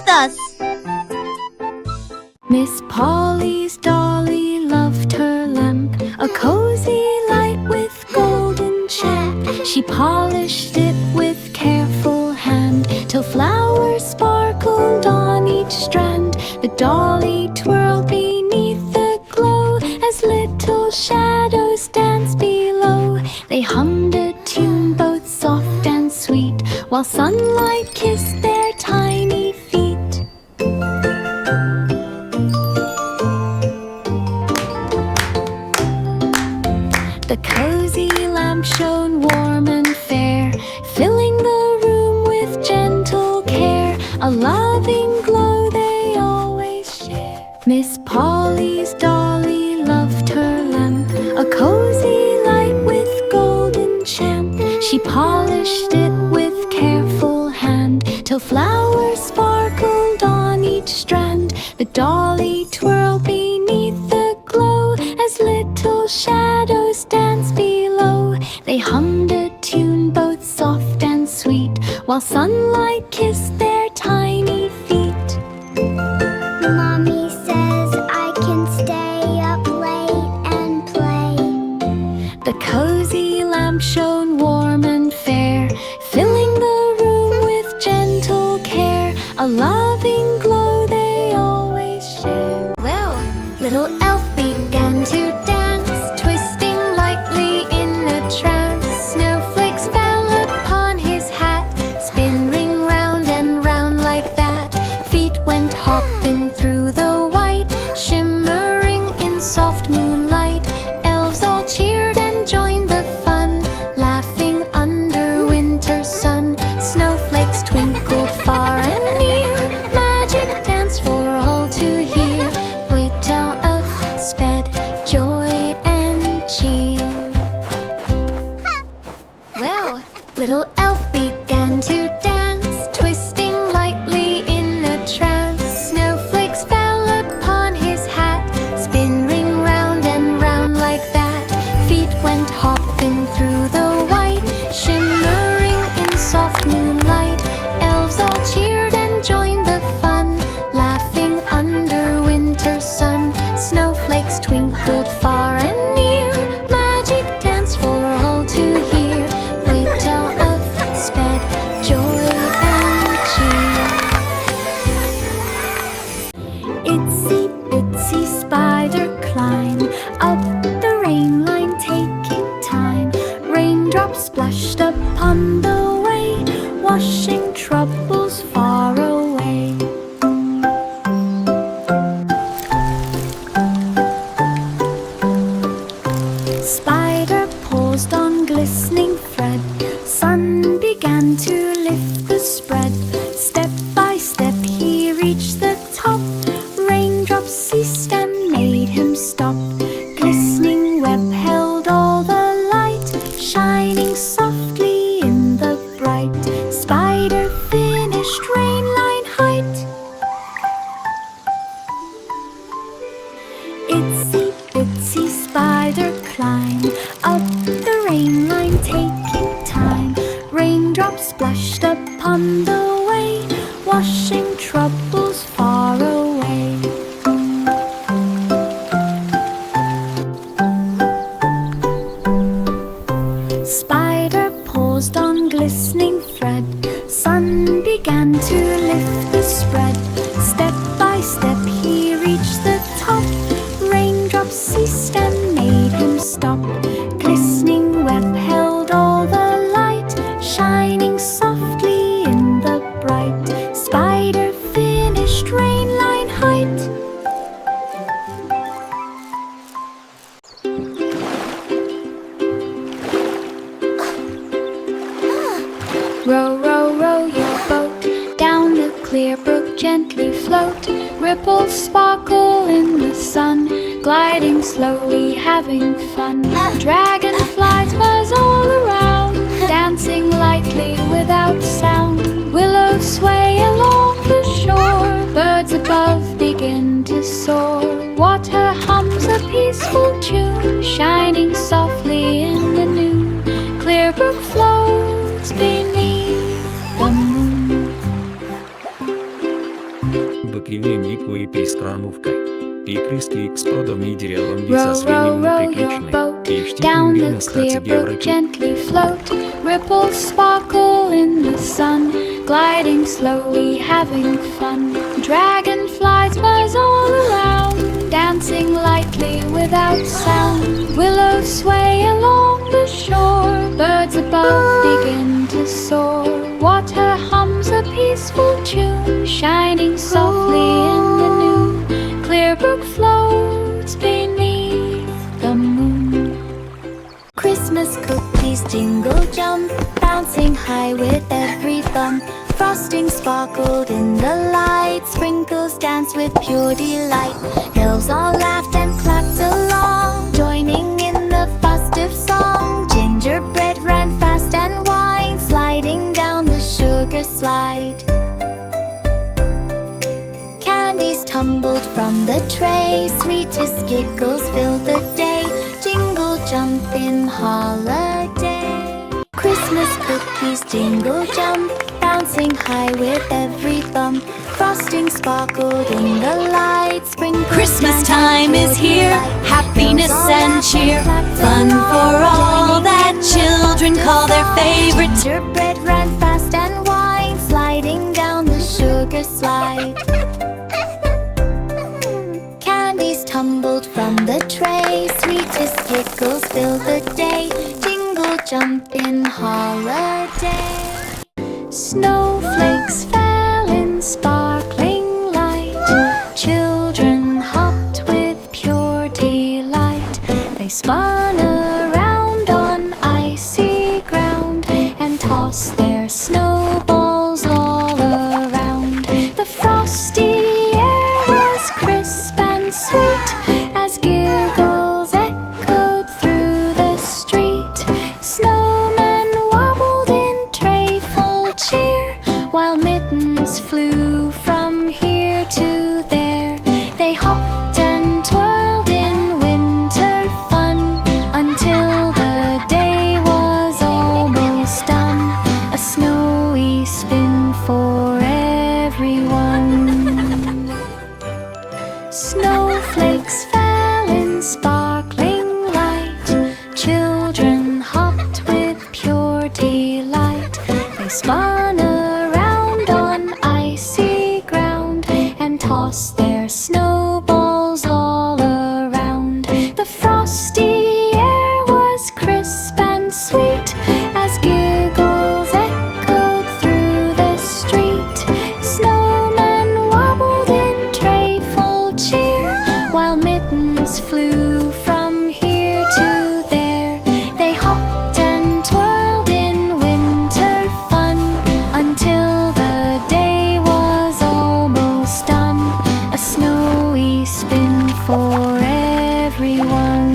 with us. Miss Polly's Dolly loved her lamp, a cozy light with golden champ. She polished it with careful hand till flowers sparkled on each strand. The dolly twirled beneath the glow as little shadows danced below. They hummed a tune both soft and sweet while sunlight kissed their tiny feet. The cozy lamp shone warm and fair, filling the room with gentle care. A loving glow they always share. Miss Polly's Dolly loved her lamp, a cozy light with golden champ. She polished it with careful hand till flowers sparkled on each strand. The dolly twirled beneath the glow as little shadows danced below. They hummed a tune both soft and sweet while sunlight kissed their tiny feet. Mommy says I can stay up late and play. The cozy lamp shone warm and fair, filling the room with gentle care. A loving glow they always share. Well, little elf began to dance, twisting lightly in a trance. Snowflakes fell upon his hat, spinning round and round like that. Feet went hopping through the white, shimmering in soft moonlight. Elves all cheered and joined the fun, laughing under winter sun. Snowflakes twinkled far and near, magic dance for all to hear. Little elf sped, joy and cheer. Well, little elf began to dance, twisting lightly in a trance. Snowflakes fell upon his hat, spinning round and round like that. Feet went hopping through the white, shimmering in soft moonlight. Elves all cheered and joined the fun, laughing under winter sun. Snowflakes twinkled far and near, magic dance for all to hear. Little elf sped, joy and cheer. Itsy bitsy spider climb up the rain line, taking time. Raindrops splashed upon the way, washing troubles far away. Spider paused on glistening thread, sun began to lift the spread. Step by step he reached the top, raindrops ceased and made him stop. Glistening web held all the light, shining softly in the bright. Spider finished rain line height. Itsy bitsy spider climb up the rain line, taking time. Raindrops splashed upon the way, washing troubles far away. Spider paused on glistening thread, sun began to lift the spread. Step by step he reached the top, raindrops ceased and made him stop. Glistening web held all the light, shining softly in the bright. Spider finished rain line height. Row, row, row your boat down the clear brook, gently float. Ripples sparkle in the sun, gliding slowly, having fun. Dragonflies buzz all around, dancing lightly without sound. Willows sway along the shore, birds above begin to soar. Water hums a peaceful tune, shining softly in the noon. Clear brook flows beneath the moon. лодку и пискромовкой. И крестик с продом и деревом Row, со звеньем row, row your неприключной. boat И в down тихом the clear стати brook, евроки. gently float. Ripples sparkle in the sun, gliding slowly, having fun. Dragonflies buzz all around, dancing lightly without sound. Willows sway along the shore, birds above begin to soar. Water hums a peaceful tune, shining softly in the noon. Clear brook floats beneath the moon. Christmas cookies jingle jump, bouncing high with every thump. Frosting sparkled in the light, sprinkles danced with pure delight. Elves all laughed and clapped along, joining in the festive song. Gingerbread ran fast and wide, sliding down the sugar slide. Candies tumbled from the tray, sweetest giggles filled the day. Jingle jump in holiday. Christmas cookies jingle jump, bouncing high with every thump. Frosting sparkled in the light, sprinkles Christmas danced time with is pure here, delight. happiness Elves all and laughed cheer, clapped fun along, for all joining that in the children festive call their song. favorite. Gingerbread ran fast and wide, sliding down the sugar slide. Candies tumbled from the tray, sweetest giggles filled the day. Jingle jump in holiday. Snowflakes fell in sparkling light. Children hopped with pure delight. They spun around on icy ground and tossed their snowballs all around. The frosty air was crisp and sweet as giggles echoed through the street. Snowmen wobbled in trayful cheer, while mittens flew from here to there. They hopped and twirled in winter fun until the day was almost done. A snowy spin for everyone. Snowflakes fell in sparkling light. Children hopped with pure delight. They spun around on icy ground and tossed their snowballs all around. The frosty air was crisp and sweet as giggles echoed through the street. Snowmen wobbled in trayful cheer, while mittens flew from here to there. They hopped and twirled in winter fun until the day was almost done. A snowy spin for everyone.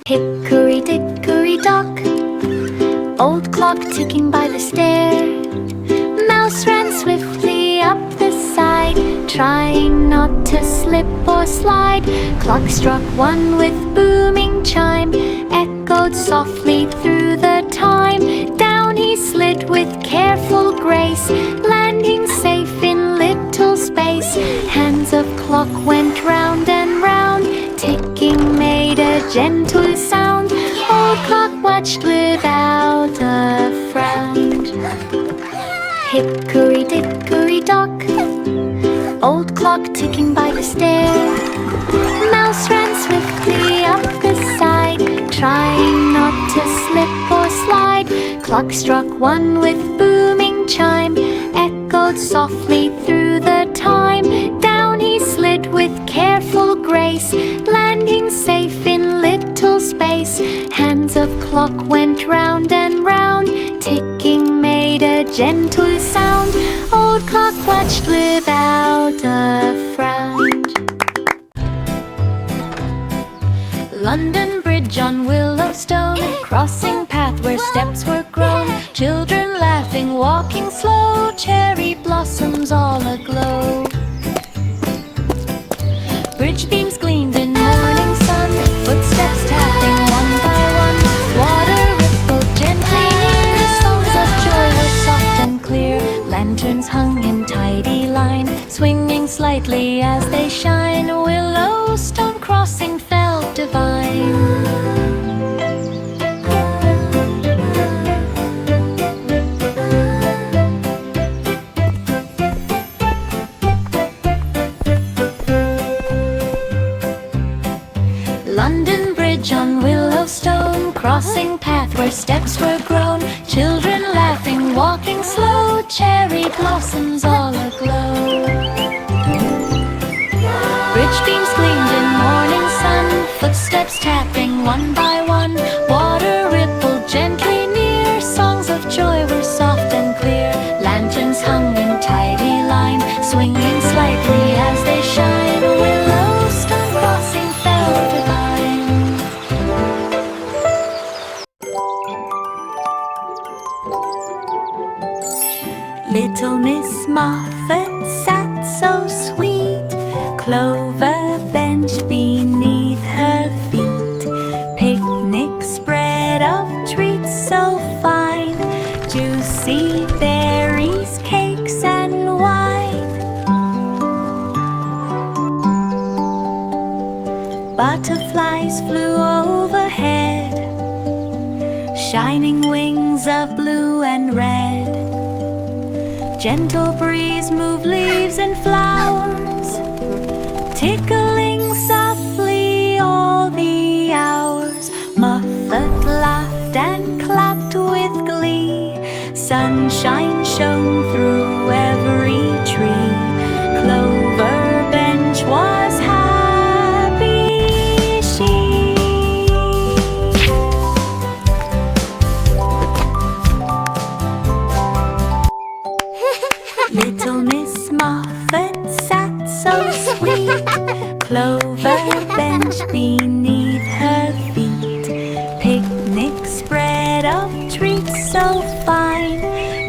Hickory dickory dock, old clock ticking by the stair. Mouse ran swiftly up the side, trying not to slip or slide. Clock struck one with booming chime, echoed softly through the time. Down he slid with careful grace, landing safe in little space. Hands of clock went round and round, ticking made a gentle sound. Old clock watched without a frown. Hickory dickory dock, old clock ticking by the stair. Mouse ran swiftly up the side, trying not to slip or slide. Clock struck one with booming chime, echoed softly through the time. Down he slid with careful grace, landing safe in little space. Hands of clock went round and round, ticking made a gentle sound. Old clock watched without a frown. London Bridge on Willowstone, crossing path where steps were grown. Children laughing, walking slow, cherry blossoms all aglow. Bridge beams gleamed in morning sun, footsteps tapping one by one. Water rippled gently near, songs of joy were soft and clear. Lanterns hung in tidy line, swinging slightly as they shine. Willow stone crossing felt divine. London Bridge on Willowstone, crossing path where steps were grown. Children laughing, walking slow, cherry blossoms all aglow. Bridge beams gleamed in morning sun, footsteps tapping one by one. Water rippled gently near, songs of joy were soft and clear. Lanterns hung in tidy line, swinging slightly as they shine. Willowstone crossing felt divine. Little Miss Moffat sat so sweet, clover bench beneath her feet, picnic spread of treats so fine, juicy berries, cakes and wine. Butterflies flew overhead, shining wings of blue and red. Gentle breeze moved leaves and flowers, tickling softly all the hours. Moffat laughed and clapped with glee, sunshine shone through every tree. Clover bench was happy, she. Little Miss Moffat sat so sweet, clover bench beneath her feet, picnic spread of treats so fine,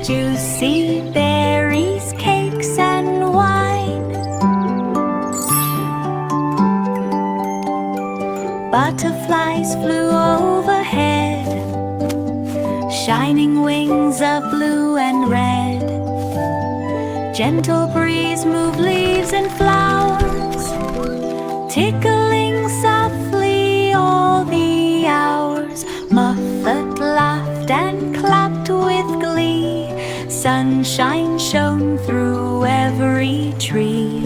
juicy berries, cakes and wine. Butterflies flew overhead, shining wings of blue and red. Gentle breeze moved leaves and flowers, tickling softly all the hours. Moffat laughed and clapped with glee, sunshine shone through every tree.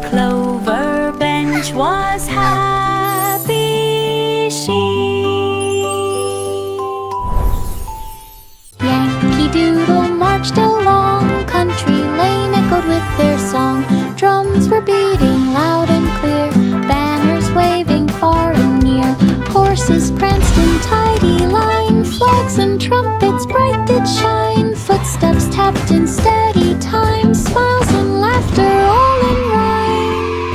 Clover bench was happy, she. Yankee Doodle marched along, country lane echoed with their song. Drums were beating loud and clear, banners waving far and near. Horses pranced in tidy line, flags and trumpets bright did shine. Footsteps tapped in steady time, smiles and laughter all in rhyme.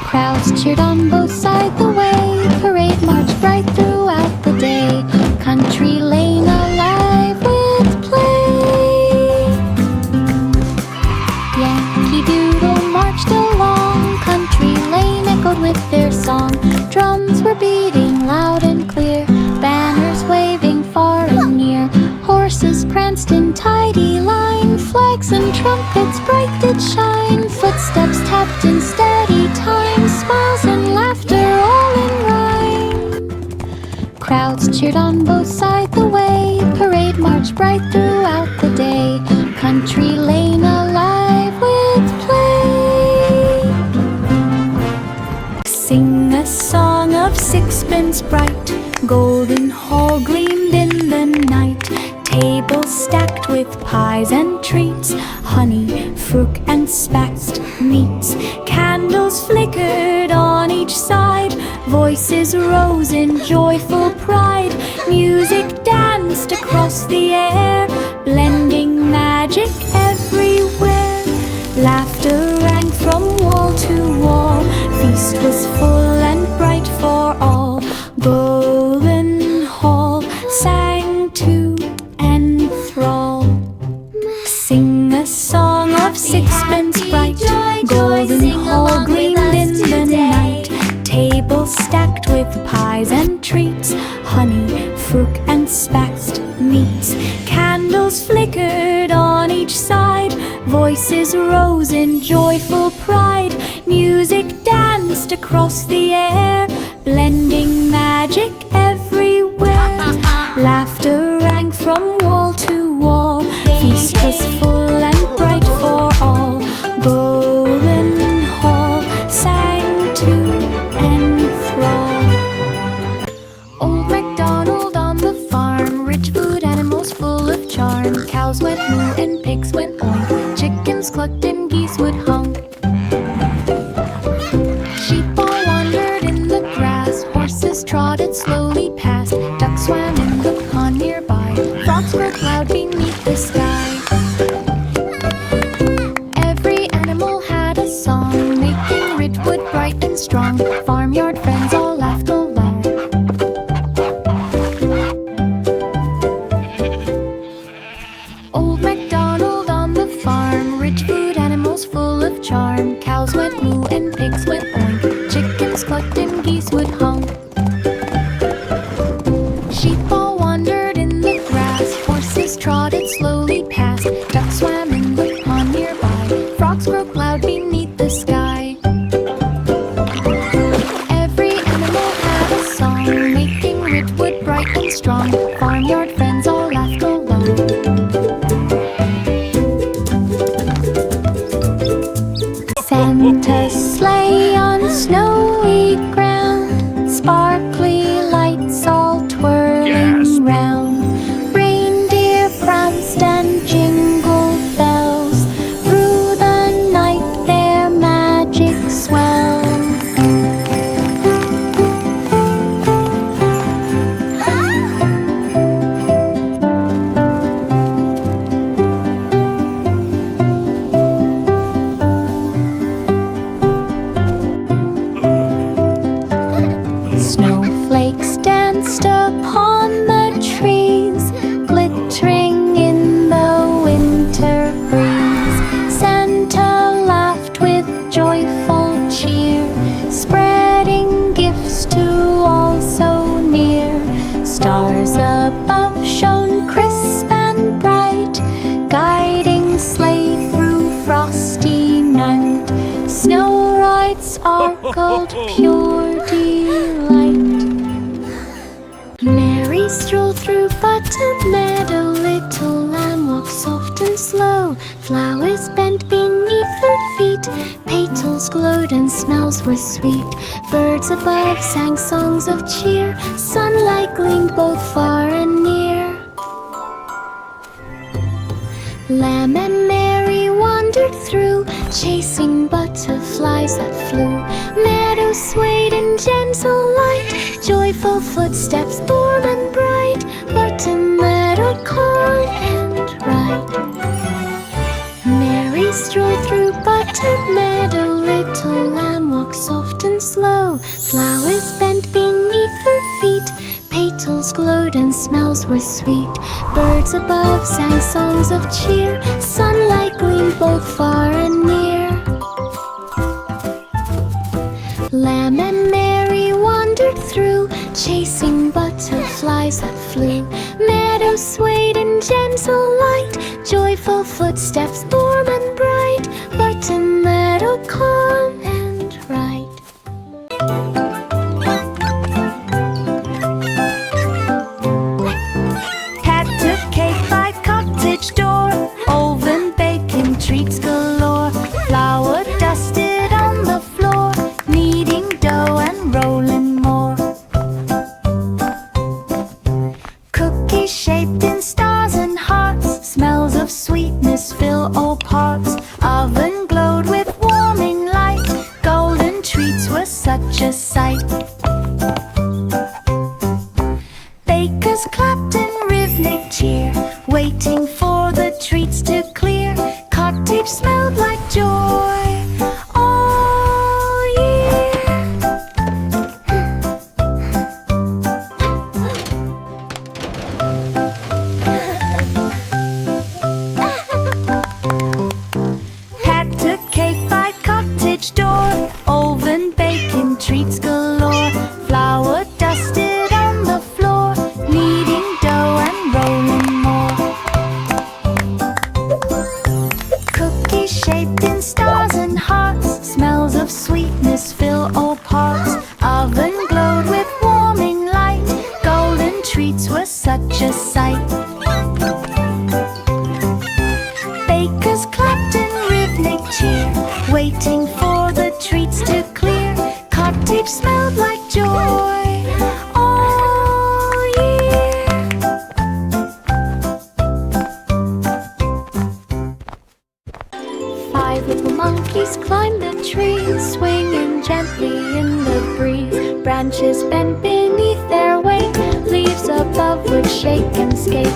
Crowds cheered on both sides the way, parade marched bright throughout the day. Country lane alive with play. Yankee Doodle marched along, country lane echoed with their song. Drums were beating loud and clear, banners waving far and near. Horses pranced in tidy line, flags and trumpets bright did shine. Footsteps tapped in steady time, smiles and laughter all in rhyme. Crowds cheered on both sides the way, parade marched bright throughout the day. Country lane alive with play. Sing a song of sixpence bright, golden hall gleamed in the night. Tables stacked with pies and treats, honey, fruit and spatched meats. Candles flickered on each side, voices rose in joyful pride. Music danced across the air, blending magic everywhere. Laughter rang from wall to wall, feast was full and bright for all. Golden Hall sang to enthrall. Sing a song of sixpence bright, golden hall gleamed in the night. Tables stacked with pies and treats, honey, fruit and spatched meats. Candles flickered on each side, Voices rose in joyful pride, music danced across the air, blending magic everywhere. Laughter rang from wall to wall, feast was full and bright for all. Golden Hall sang to enthrall. Old MacDonald on the farm, rich food animals full of charm. Cows went moo and pigs went oink, chickens clucked and geese would honk. Sheep all wandered in the grass, horses trotted slowly past, ducks swam in the pond nearby, frogs were loud beneath the sky. Every animal had a song, making Ridgewood bright and strong. Farmyard friends all laughed aloud. Old MacDonald on the farm, rich food animals full of charm. Cows went moo and pigs went oink, chickens clucked and geese would honk. Sheep all wandered in the grass, horses trotted slowly past, ducks swam in the pond nearby, frogs croaked loud beneath the sky. Every animal had a song, making Ridgewood bright and strong. Farmyard friends all laughed aloud. Santa's sleigh on snowy ground, sparkly lights all twirling round. Reindeer pranced and jingled bells, through the night their magic swelled. Snowflakes danced upon the trees, glittering in the winter breeze. Santa laughed with joyful cheer, spreading gifts to all so near. Stars above shone crisp and bright, guiding sleigh through frosty night. Snow white sparkled pure delight. Mary strolled through Button Meadow, little lamb walked soft and slow. Flowers bent beneath her feet, petals glowed and smells were sweet. Birds above sang songs of cheer, sunlight gleamed both far and near. Lamb and Mary wandered through, chasing butterflies that flew. Meadows swayed in gentle light, joyful footsteps warm and bright. Button Meadow calm and right. Mary strolled through Button Meadow, little lamb walked soft and slow. Flowers bent beneath her feet, petals glowed and smells were sweet. Birds above sang songs of cheer, sunlight gleamed both far and near. Lamb and Mary wandered through, chasing butterflies that flew. Meadows swayed in gentle light, joyful footsteps warm and bright. Button Meadow calm and right. Cat took cake by cottage door, oven baking treats galore. Flour dusted on the floor, kneading dough and rolling more. Cookies shaped in stars and hearts, smells of sweetness fill all parts. Oven glowed with warming light, golden treats were such a sight. Bakers clapped in rhythmic cheer, waiting for the treats to clear. Cottage smelled like joy all year. monkeys climb the trees, swinging gently in the breeze. Branches bend beneath their weight, leaves above would shake and skate.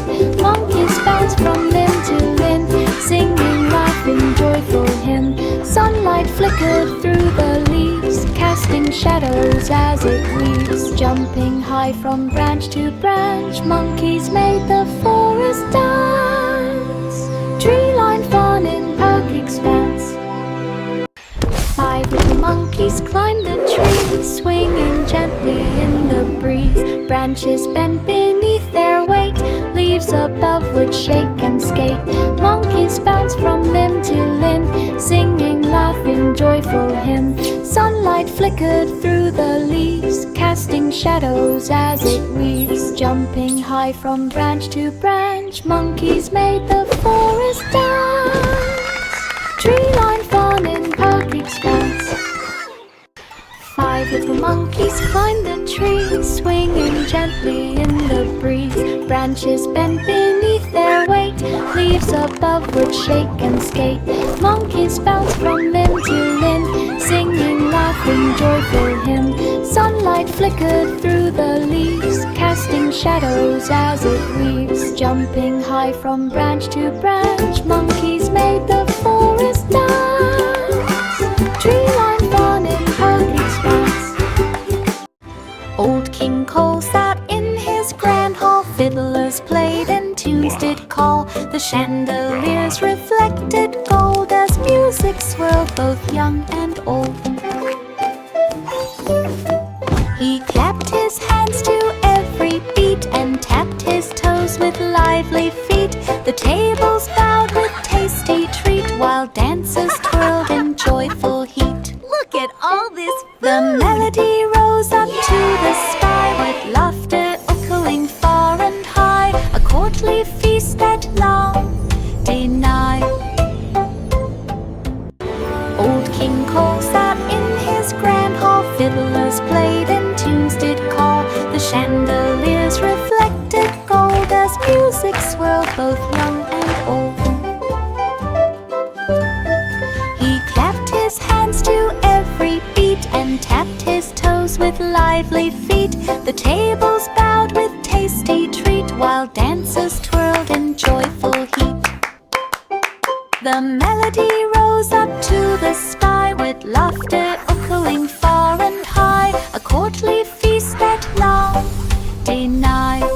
Monkeys bounce from limb to limb, singing, laughing, joyful hymn. Sunlight flickered through the leaves, casting shadows as it weaves. Jumping high from branch to branch, monkeys made the forest dance. Tree-lined fawn in park expanse. 5 little monkeys climbed the tree, swinging gently in the breeze. Branches bent beneath their weight, leaves above would shake and skate. Monkeys bounce from limb to limb, singing, laughing, joyful hymn. Sunlight flickered through the leaves, casting shadows as it weaves. Jumping high from branch to branch, monkeys made the forest dance. Tree-lined fawn in park expanse. 5 little monkeys climbed the tree, swinging gently in the breeze. Branches bent beneath their weight, leaves above would shake and skate. Monkeys bounce from limb to limb, singing, laughing, joyful hymn. Sunlight flickered through the leaves, casting shadows as it weaves. Jumping high from branch to branch, monkeys made the forest dance. Tree-lined fawn in park expanse. Old King Cole sat in his grand hall, fiddlers played and tunes did call. The chandeliers reflected gold as music swirled both young and old. He clapped his hands to every beat and tapped his toes with lively feet. The tables bowed with tasty treat while dancers twirled in joyful heat. Look at all this The melody rose up to the sky with laughter echoing far and high, a courtly feast that long denied. Old King Cole sat in his grand hall, fiddlers played and tunes did call. The chandeliers reflected gold as music swirled both young and old. He clapped his hands to every beat and tapped his toes with lively feet. The tables bowed with tasty treat while dancers twirled in joyful heat. The melody rose up to the sky with laughter echoing far and high, a courtly feast that long denied.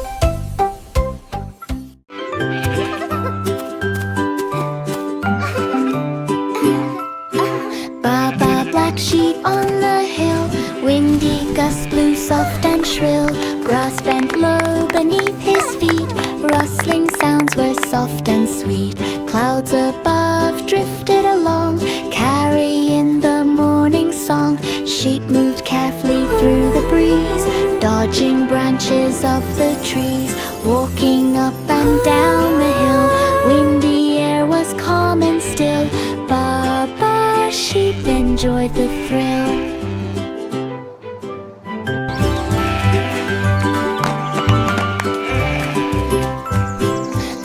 Baba, black sheep on the hill, windy gusts blew soft and shrill. Grass bent low beneath his feet, rustling sounds were soft and sweet. Clouds above drifted along, carrying the morning song. Sheep moved carefully through the breeze, dodging branches of the trees. Walking up and down the hill, windy air was calm and still. Baba sheep enjoyed the thrill.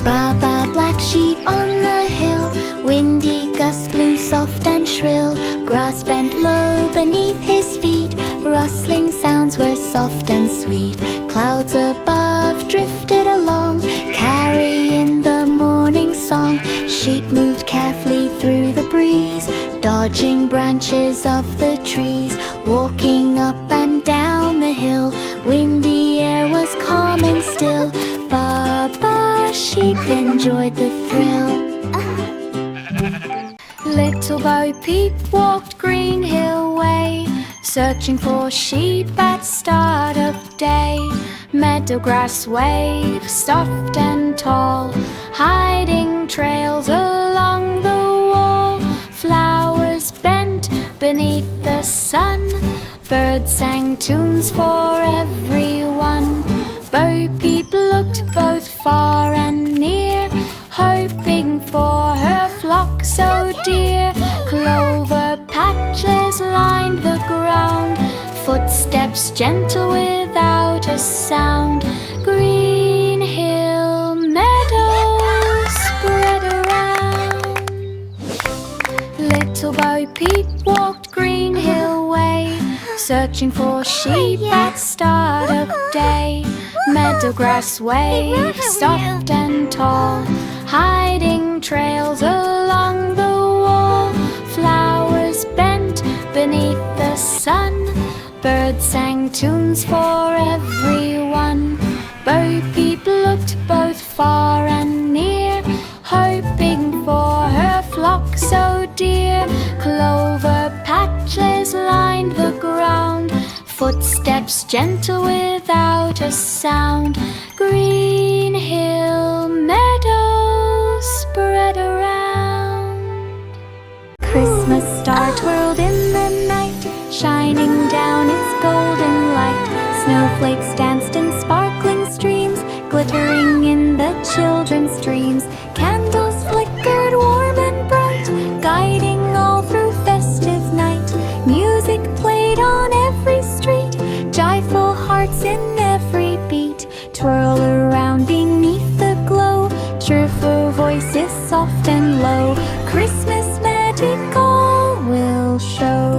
Baba, black sheep on the hill, windy gusts blew soft and shrill. Grass bent low beneath his feet, rustling sounds were soft and sweet. Clouds above drifted along, carrying the morning song. Sheep moved carefully through the breeze, dodging branches of the trees. Walking up and down the hill, windy air was calm and still. Baba sheep enjoyed the thrill. Little Bo Peep walked Green Hill Way, searching for sheep at start of day. Meadow grass waved soft and tall, hiding trails along the wall. Flowers bent beneath the sun, birds sang tunes for everyone. Bo Peep looked both far and near, hoping for her flock so dear. Clover patches lined the ground, footsteps gentle without a sound. Green hill meadows spread around. Little Bo Peep walked Green Hill Way, searching for sheep at start of day. Meadow grass waved soft and tall, hiding trails along the wall. Flowers bent beneath the sun, birds sang tunes for everyone. Bo Peep looked both far and near, hoping for her flock so dear. Clover patches lined the ground, footsteps gentle without a sound. Green hill meadows spread around. Christmas star twirled in the night, shining down its golden light. Snowflakes danced in sparkling streams, glittering in the children's dreams. Candles flickered warm and bright, guiding all through festive night. Music played on every street, joyful hearts in every beat twirl around beneath the glow. Cheerful voices soft and low, Christmas magic all will show.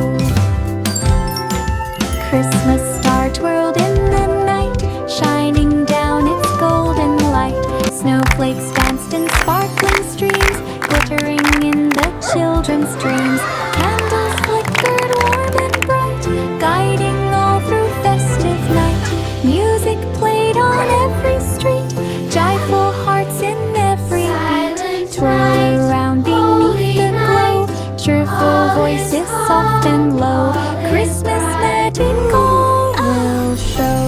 Christmas star twirled in the night, shining down its golden light. Snowflakes danced in sparkling streams, glittering in the children's dreams. Candles flickered warm and bright, guiding all through festive night. Music played on every street, joyful hearts in every beat twirl around beneath the glow. Cheerful voices soft and low, Christmas magic all will show.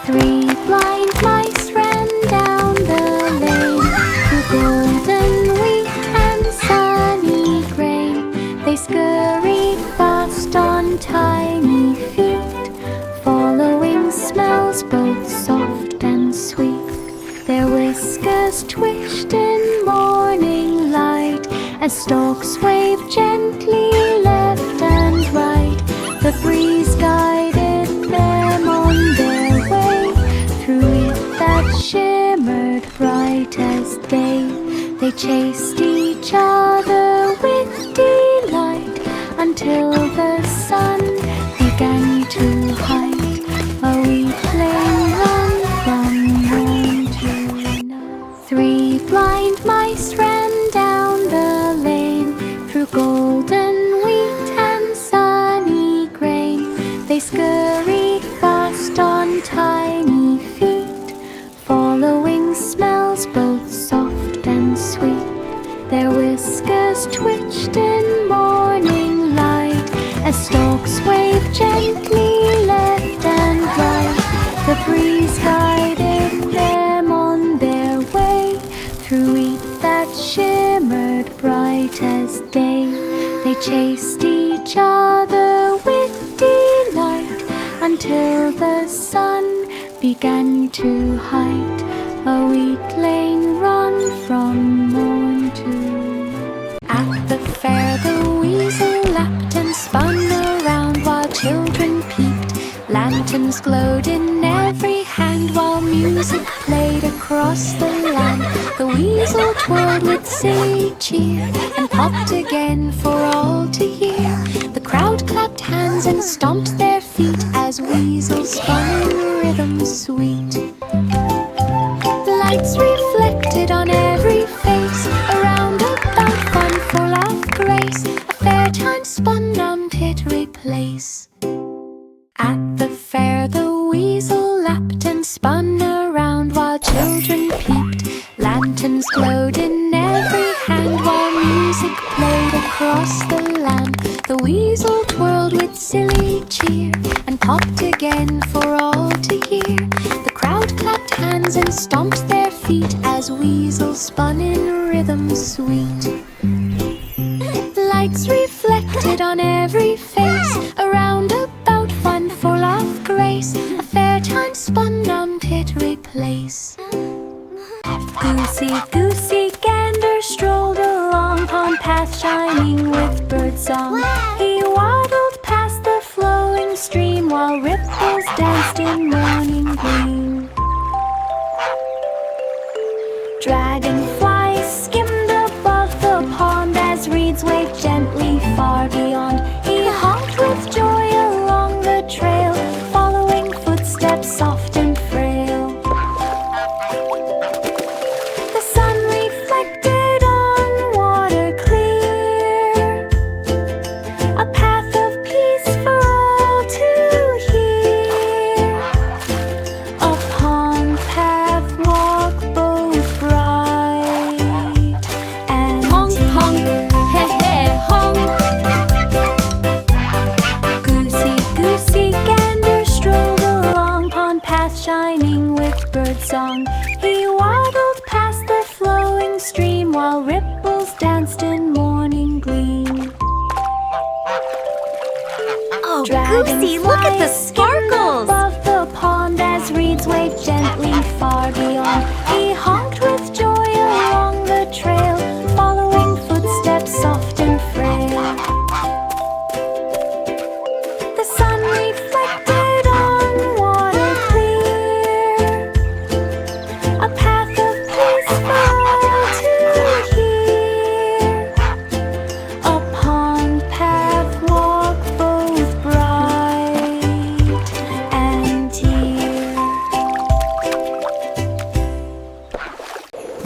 Three blind mice ran down the lane, through golden wheat and sunny grain. They scurried fast on tiny feet, following smells both soft and sweet. Their whiskers twitched in morning light, as stalks waved gently left and right. The breeze guided them on their way, through it that shimmered bright as day. They chased each other with delight, until the sun began to hide. A wee plane ran from morn to night. Three blind mice ran down the lane, through golden wheat and sunny grain. They scurried fast on tiny feet, following smells both soft and sweet. Their whiskers twitched in morning light, as stalks waved gently left and right. The breeze guided them on their way, through wheat that shimmered bright as day. They chased each other with delight, until the sun began to hide. A wheat lane run from morn to night. At the fair the weasel lapped and spun around, while children peeped. Lanterns glowed in every hand, while music played across the land. The weasel twirled with silly cheer, and popped again for all to hear. The crowd clapped hands and stomped their feet, as weasels spun in rhythm sweet. Lights reflected on every face, around about fun full of grace. A fair time spun on Pittery Place. At the fair the weasel lapped and spun around, while children peeped. Lanterns glowed in every hand, while music played across the land. The weasel twirled with silly cheer, and popped again for all to hear. The crowd clapped hands and stomped their feet, as weasels spun in rhythm sweet. Lights reflected on every face, around about fun full of grace. A fair time spun on Pittery Place. Goosey, goosey, gander strolled along, pond path shining with birdsong. He waddled past the flowing stream, while ripples danced in morning gleam. Dragonflies skimmed above the pond, as as reeds wave gently far beyond. He honked with joy along the trail, following footsteps soft and frail. The sun reflected on water clear, a path of peace for all to hear. Upon path walk both bright and honk, honk, he he, honk. Goosey, goosey, gander strolled along, pond path shining with birdsong. He waddled past the flowing stream while ripples danced in morning gleam. Oh, Goosey, look at the sparkles! Above the pond as reeds waved gently far beyond. He honked with joy along the trail, following footsteps soft and frail. The sun reflected on water clear, a path of peace for all to hear. Upon path walk both bright and dear.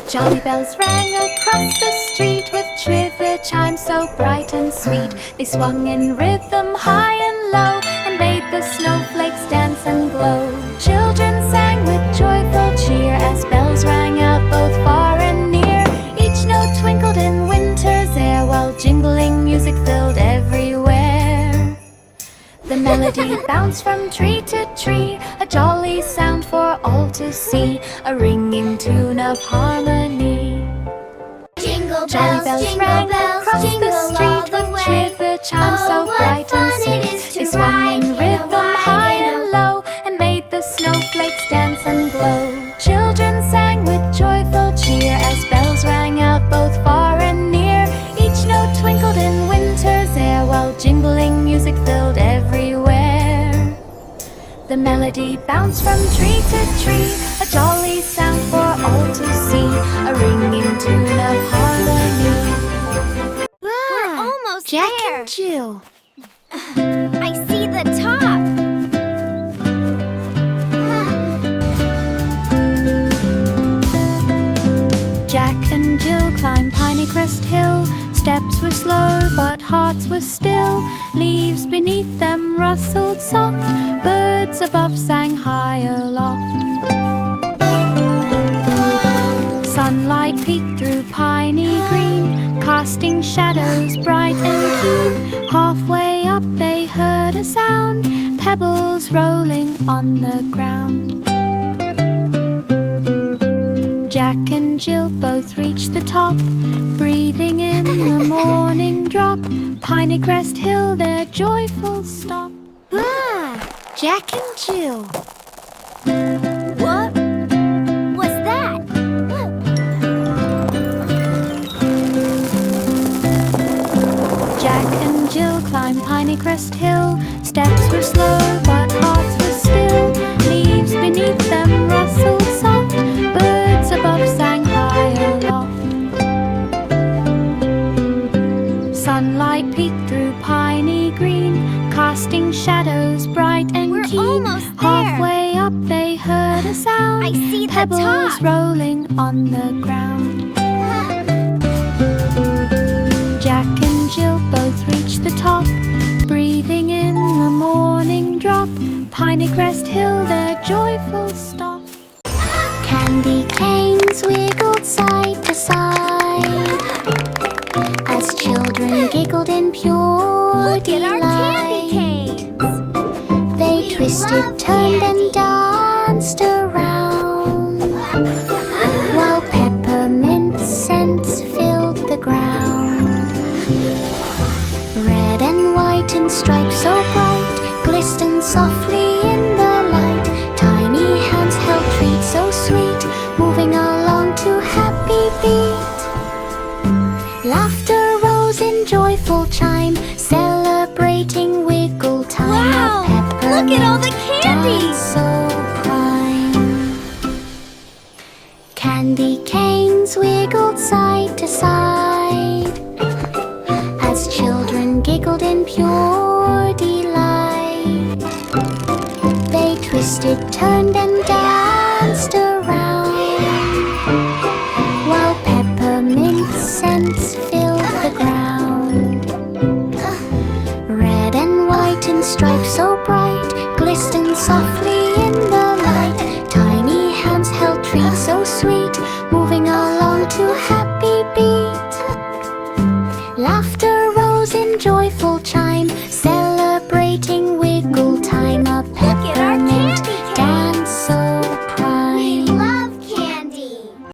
Jolly bells rang across the street with shiver chimes so bright and sweet. They swung in rhythm high and low and made the snowflakes dance and glow. Children sang with joyful cheer as bells rang out both far and near. Each note twinkled in winter's air while jingling music filled everywhere. The melody bounced from tree to tree, a jolly sound for all to see, a ringing tune of harmony. Jingle Jolly bells, bells jingle rang bells, across the jingle all street the with way. shiver chimes so Oh, what bright fun and it sweet. is to They swung ride in in a rhythm high wagon. and low and made the snowflakes dance and glow. Children sang with joyful cheer as bells rang out both far and near. Each note twinkled in winter's air while jingling music filled everywhere. The melody bounced from tree to tree, a jolly sound for all to see, a ringing tune of harmony. We're almost Jack there! and Jill. I see the top! Jack and Jill climbed Piney Crest Hill. Steps were slow, but hearts were still. Leaves beneath them rustled soft. Birds above sang high aloft. Sunlight peeked through piney green, casting shadows bright and keen. Halfway up they heard a sound, pebbles rolling on the ground. Jack and Jill both reached the top, breathing in the morning drop. Piney Crest Hill, their joyful stop. Jack and Jill. What was that? Jack and Jill climbed Piney Crest Hill. Steps were slow, but hearts were still. Leaves beneath them rustled soft. Birds above sang high aloft. Sunlight peeked through piney green, casting shadows bright and We're keen. almost there. Halfway up they heard a sound. I see the pebbles top. rolling on the ground. Jack and Jill both reached the top, breathing in the morning drop. Piney Crest Hill, their joyful stop. Candy canes wiggled side to side as children giggled in pure Look at our candy delight. canes! They twisted, turned, and danced around while peppermint scents filled the ground. Red and white and stripes so bright glistened softly in the light. Tiny hands held treats so sweet, moving along to happy beat. Laughter rose in joyful chime, celebrating wiggle time. Wow! A Look at all the peppermint candy! dance so prime. Candy canes wiggled side to side it turned and danced around, while peppermint scents filled the ground. Red and white in stripes so bright glistened softly in the light. Tiny hands held treats so sweet, moving along to happy beat. Laughter rose in joyful chime,